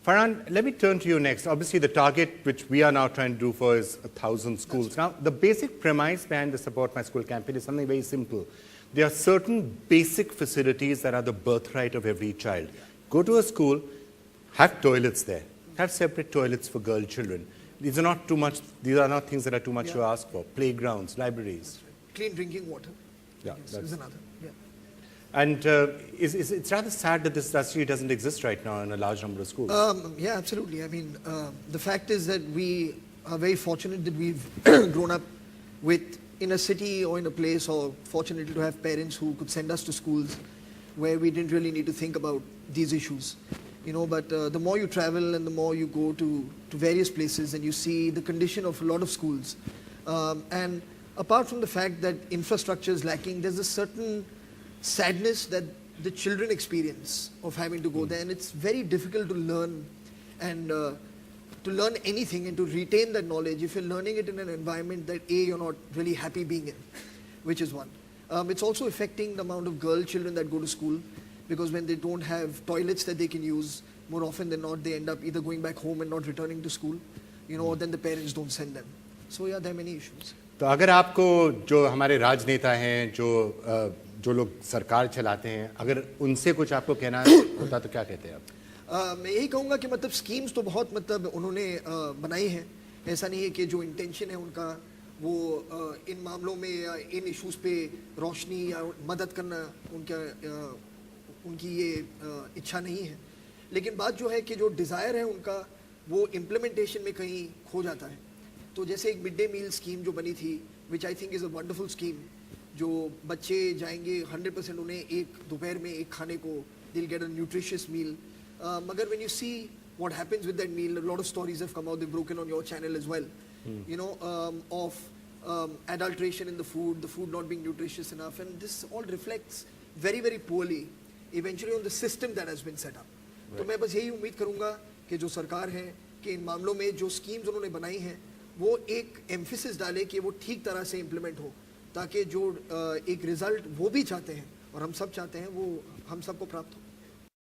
Farhan, let me turn to you next. Obviously, the target which we are now trying to do for is 1,000 schools. Now, the basic premise behind the Support My School campaign is something very simple. There are certain basic facilities that are the birthright of every child. Go to a school, have toilets there. Have separate toilets for girl children. These are not too much. These are not things that are too much to ask for. Playgrounds, libraries. Clean drinking water. Yeah, is another. Yeah. And it's rather sad that this actually doesn't exist right now in a large number of schools. Yeah, absolutely. I mean, the fact is that we are very fortunate that we've grown up in a city or in a place, or fortunate to have parents who could send us to schools where we didn't really need to think about these issues. You know, but the more you travel and the more you go to various places and you see the condition of a lot of schools, and apart from the fact that infrastructure is lacking, there's a certain sadness that the children experience of having to go there, and it's very difficult to learn and to learn anything and to retain that knowledge if you're learning it in an environment that you're not really happy being in, which is one. It's also affecting the amount of girl children that go to school, because when they don't have toilets that they can use, more often than not they end up either going back home and not returning to school, you know, or then the parents don't send them. So yeah, there are many issues. तो अगर आपको जो हमारे राजनेता हैं, जो लोग सरकार चलाते हैं, अगर उनसे कुछ आपको कहना होता तो क्या कहते हैं आप? मैं यही कहूँगा कि मतलब स्कीम्स तो बहुत मतलब उन्होंने बनाई हैं. ऐसा नहीं है कि जो इंटेंशन है उनका वो इन मामलों में या इन इश्यूज़ पे रोशनी या मदद करना उनकी ये इच्छा नहीं है. लेकिन बात जो है कि जो डिज़ायर है उनका वो इम्प्लीमेंटेशन में कहीं खो जाता है. तो जैसे एक मिड डे मील स्कीम जो बनी थी, which I think is a wonderful scheme, जो बच्चे जाएंगे 100% उन्हें एक दोपहर में एक खाने को, they'll get a nutritious meal. मगर when you see what happens with that meal, a lot of stories have come out, they've broken on your channel as well, you know, of adulteration in the food not being nutritious enough, and this all reflects very, very poorly eventually on the system that has been set up. तो मैं बस यही उम्मीद करूँगा कि जो सरकार है कि इन मामलों में जो स्कीम्स उन्होंने बनाई हैं वो एक एम्फेसिस डाले कि वो ठीक तरह से इम्प्लीमेंट हो, ताकि जो एक रिजल्ट वो भी चाहते हैं और हम सब चाहते हैं वो हम सबको प्राप्त हो.